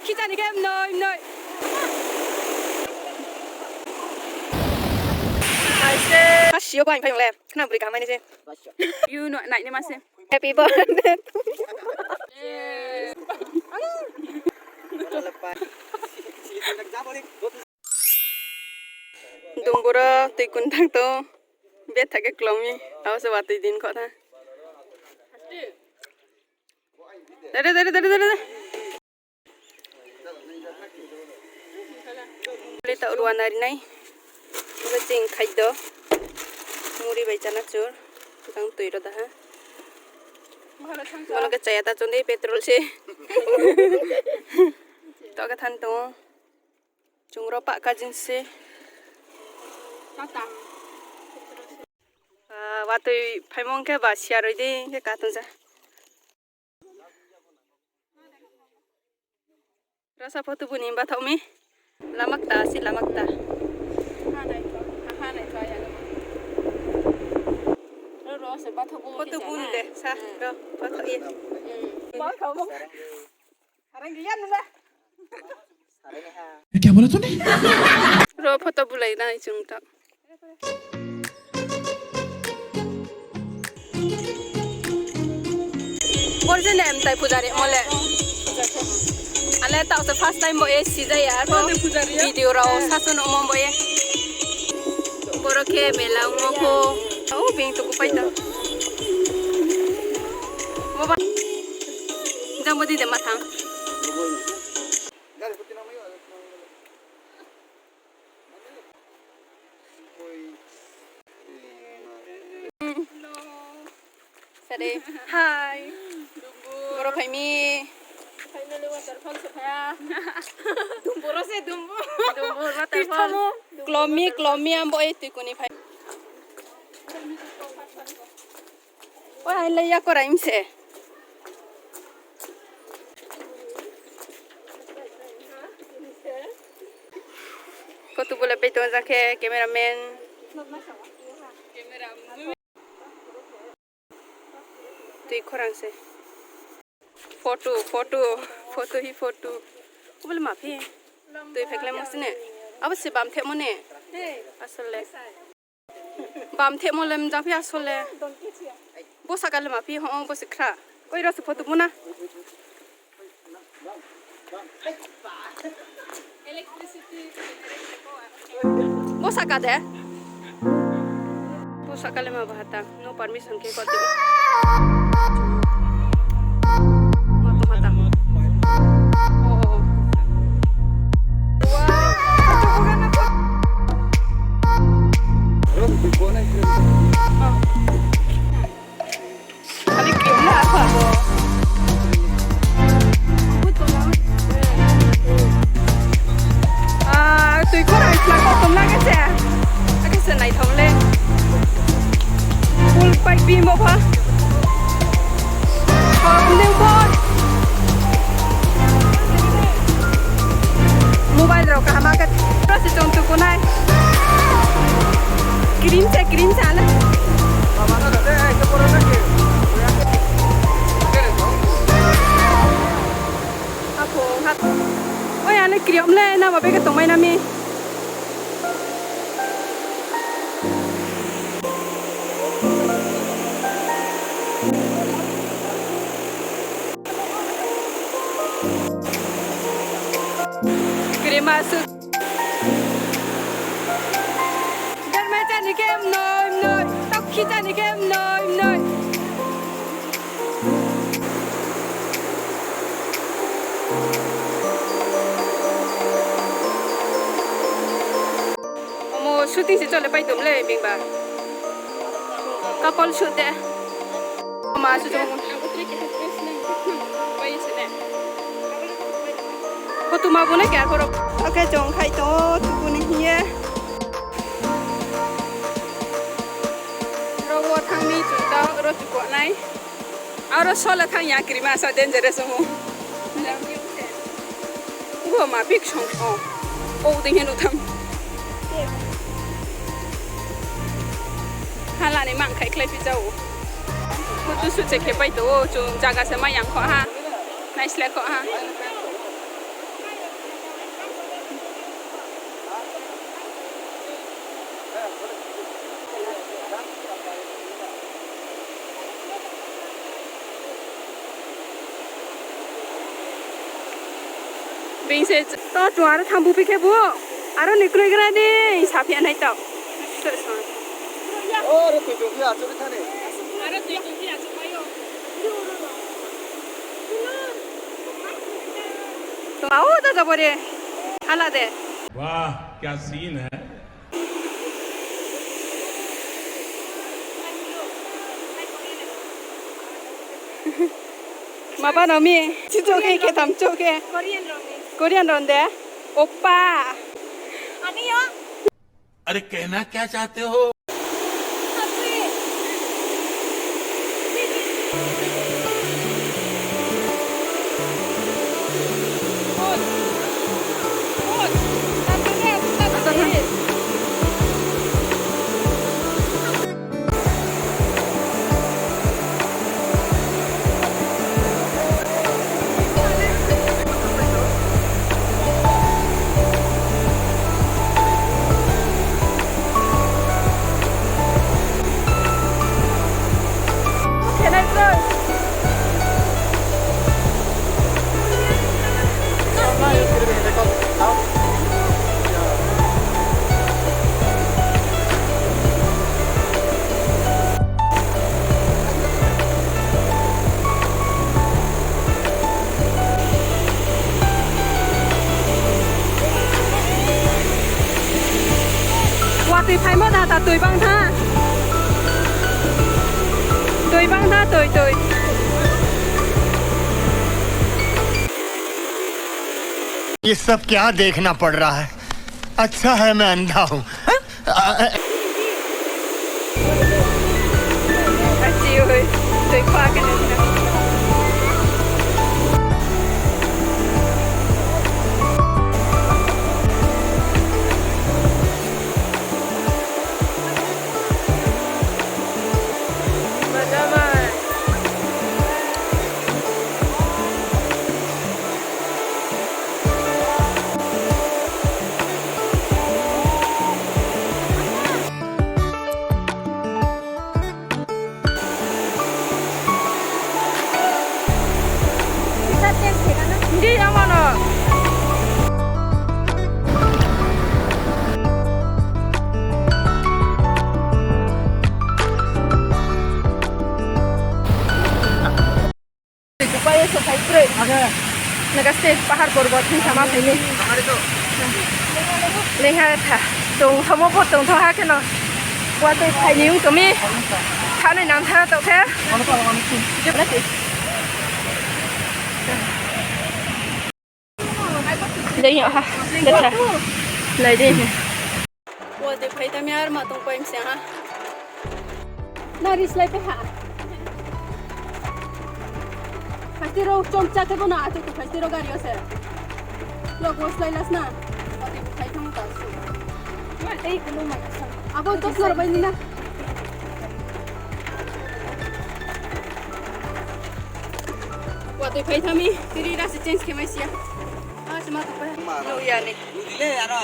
khi ra thì cái em nơi hát xíu của anh phải không em cái nào bữa cảm ơn đi xem you nội này đi mà xem happy birthday Dumboor tui kun thang to bet thake klomi aw se bat din kho tha Dare le ta urwan ari nai ba ching khai do muri bai chana chur tang tui ro da ha Mana ke chaya ta chonde petrol se to ka than to chungro pa ka jin se wa tui phaimong ke ba sia roi de ke ka ton ja rasa foto bunin ba thau mi lamak ta ha nai tho ya ro se ba thau foto bun de sa ro ba thau ye ba thau mo arang gian na क्या बोला तूने रो photo बुलाई ना chung ta Origin em tai pujari mole ale ta se first time boy si ja ya ro video ro sasun omom boy boroke melang mo ko au bing to ku pai ta baba jamodi de mathang Sare hi Dumboor phai mi finally waterfall se phaya Dumboor se Dumboor waterfall klomi am boy tu kuni phai oi ai le ya ko raim se ko tu bole pe to zakhe cameraman tui khorang se photo ubel ma phi tui phekle mosne abse bam the mone asole bam the molem ja phi asole bosa kale ma phi ho bos khra koi ro se photo mona electricity bosa ka de bosa kale ma bahata no permission ke ko de tui có ai là có tôm lang cái xe này thòng lên full bike beam một hả new boy mobile rồi cả mà cái đó sẽ trồng từ con này green xe lên ôi anh ấy kirim lên nào mà bây cái tông mày nằm mi kirim masuk gần mấy chân thì kem nồi tóc khi chân thì kem nồi shooting se chole pai tum le bing ba couple shoot de ma su jong pai se ne ko tu ma bune kya koro okay jong khai to tu bune hiye ro wo thang ni chu ta ro chu ko nai aro sola thang ya kri ma sa dangerous mo wo ma big chong o ding hen utham hala ni mang khai klei pi jau mo tu su che ke pai to chu jaga se ma yang kho ha nice le kho ha bình sẽ to chùa nó thằng bù phi bố à đó nực cười cái đi sạp hiện này tao 어, 이렇게 여기야 저렇다네. तो आओ तो जब बोले हालात है वाह क्या scene है 마바 너미 지쪽에 이렇게 담쪽에 코리안 런데 오빠 아니요 अरे कहना क्या चाहते हो tùy phải mất là tùy băng tha tùy ये सब क्या देखना पड़ रहा है अच्छा है मैं अंधा हूँ chị ơi tùy khoa cái này đi ra mà nó supaya sampai break nagase pahar borbot sama ini lihat tung thamo bot tung thoa cái nó qua tôi phải nhiều tụi mi tháo này nằm tháo tụi thế đây nhở ha đây là lấy đi我得陪他们嘛东关先哈那里来ไปหา Pastiro chomcha ke bona atu to pastiro gari ase yo gos lailas na ati khai thang ta su ma ei kuno ma sa abo to flor bani na wa te phai thami tiri ra se change ke mai sia a chama to pa no ya ni dile ara.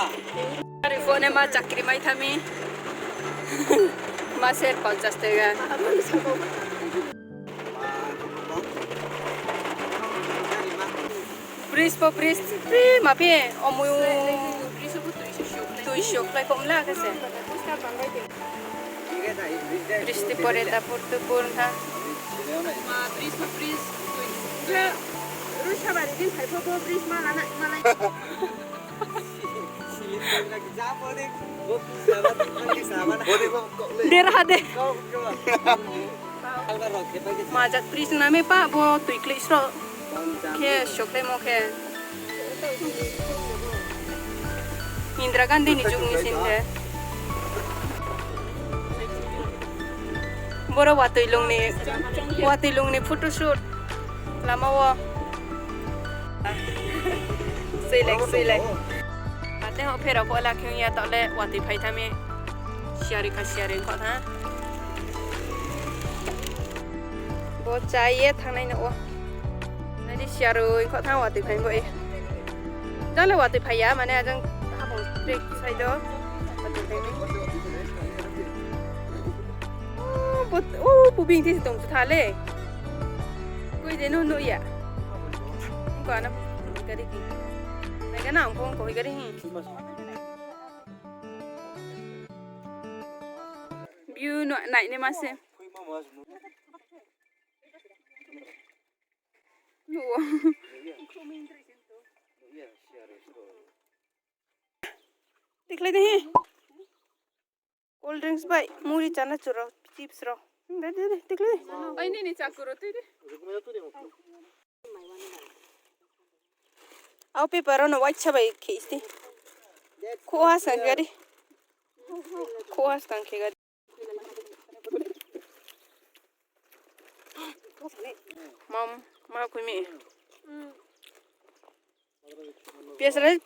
ari phone ma chakri mai thami ma ser 50 tega Bris po bris, mapi omu tu shock lai kom la kase. Bris ti pore ta portu pun tha. Ma bris po bris. Ya, rusha bari din thai po bris ma la ma lai. Dera de. Ma jak bris na me pa bo tu iklis ro. Ke shokle mo ke Indira Gandhi ni jugni sinde boro watoi lung ni photo shoot lama wo sei lek ate ho phera ko la khyu ya tole wati phai thame sharing ko tha bo chaiye thanai na o đi xe rồi khó thao thì phải vậy đó là thì phải giá mà nè chẳng học một sai đó bố bình thì tổng thà lệ quay đến hôn nội à không có nó cái đi cái nào cũng có cái đi view nội này nên mà xem Tik lấy đi cold drinks bay muri chana churo chips ro đấy tik lấy ai này này chakuro tu đi ao paper nó white chabai khisti khoa sang gari khoa sang ke gari mom ma khui mi pias ra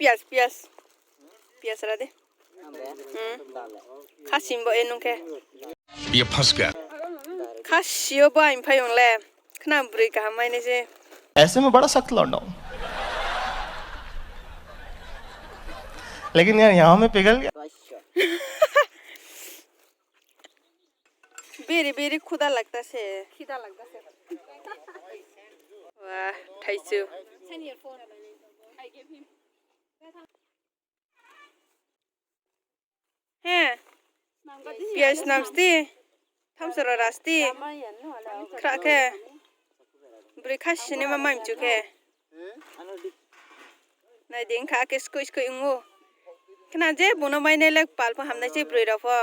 pias ra de khasim bo enung ke ये फंस गया khasio ba im phayong le khna bri ka mai ne je ऐसे में बड़ा सख्त लौंडा हूं लेकिन यार यहाँ में पिघल गया बेरी खुदा लगता से वाह थाइसु हैं पियाज नामस्ती थमसरा रास्ती kraके ब्रे खासिने मा माइम चुके नाइ दें खा के स्कुइ इंगो kena je bono mai ne lek pal pa hamna che broi ra pho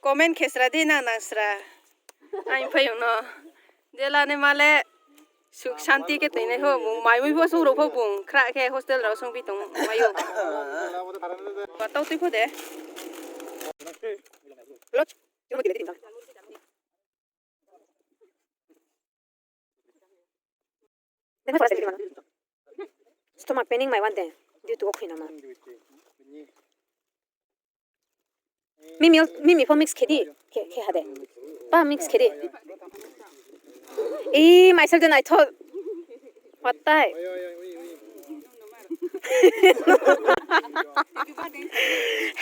comment khesra de na nasra ai phai no je la ne male suk shanti ke tine ho mai mai pho sung ro pho bung khra ke hostel ro sung bi tong mayo pa tau ti pho de lot yo di de Then for a stomach paining my one day due to walking on. Mimi for mix kitty. Had it. But mix kitty. Myself then I thought. What the?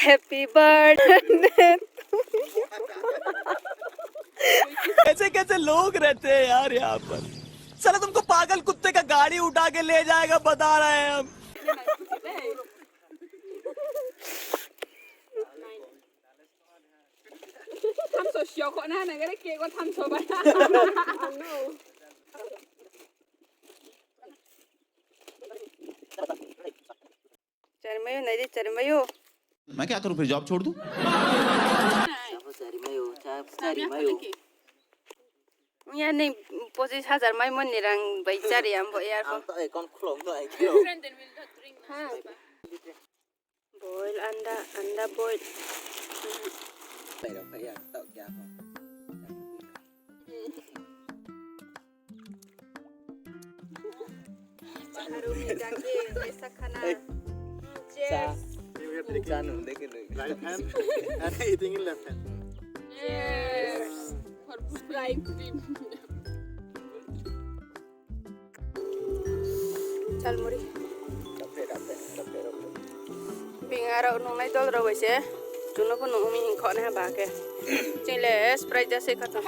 Happy birthday. कैसे कैसे लोग रहते हैं यार यहाँ पर साला तुमको पागल कुत्ते का गाड़ी उठा के ले जाएगा बता रहे हैं हम tham số siêu khó na này cái kia có tham số bay चरमयो नहीं दे चरमयो मैं क्या करूं फिर जॉब छोड़ दूं या नहीं 25,000 mai mon nirang bai chari am bo yar ko con khổng rồi kilo boil anda boil phải đâu phải tạo giá Haru mi dake ऐसा खाना cheers जानू देख ले right hand and eating in left hand. cheers for Sprite team chal muri pingara nung nai tol ro se tuno ko nung mi hin kho na ba ke chile Sprite ja se kha ta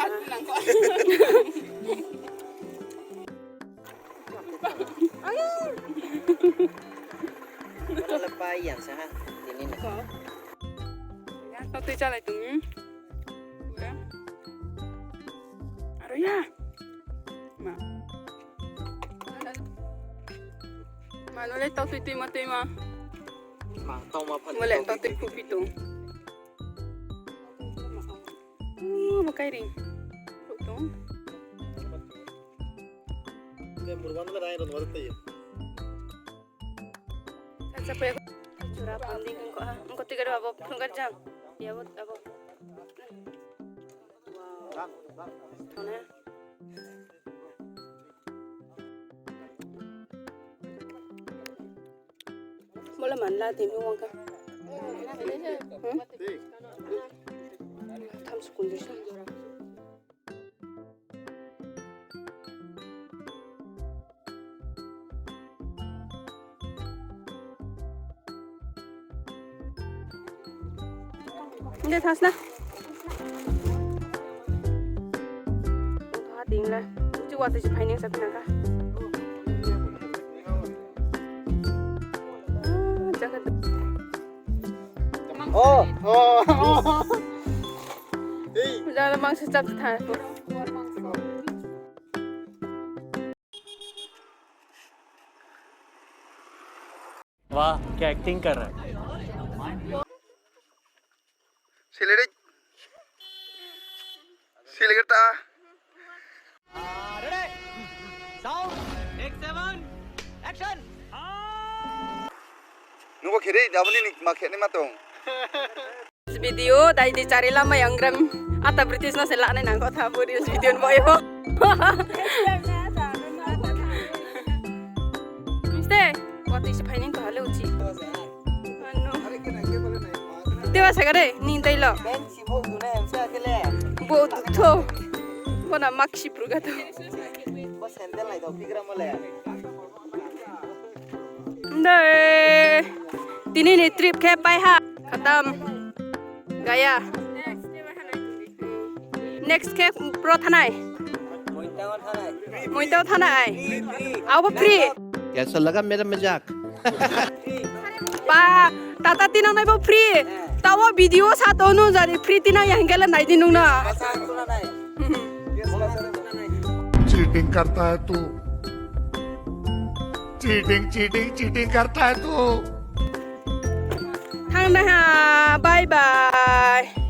nó là bay dạng sao ha thì nên là tao tươi cho lại từng rồi ya mà nó lấy tao tươi mà bằng tông mà phần mà lại tao tươi phụ bị tùng một cái ring phụ tùng Dia muruan lah air dan water ya. Sampai curah panding engkau tiga dua apa pengkat jam dia buat apa wow mana boleh mana tim uang kan tham sukun dulu Ini tas na. Tuh hati lah. Cuci waktu si painin sabtu nangka. Jangan mangsa cap thai. वाह क्या acting कर रहा है select Nunggu kiri, dah ni makan ni matong. Video dah dicari lama yang gram atau British nasi lak nang kau tahu reels video boyo. Mesti, waktu isi painin tu halu uci. Dewa segera ni tak ilo. Bo tu, bo na maksi pruga tu. Deh, ini ni trip ke Paiha, khatam, gaya. Next ke Pro Thanai. Mointau Thanai. Apa free? कैसा लगा मेरा मजाक? Pa, tata tinang nai bo free. Tawa video satu nu jadi free tinang yang gila nai tinung na. Cheating करता है तू cheating cheating cheating करता है तू Thang na ha, bye bye.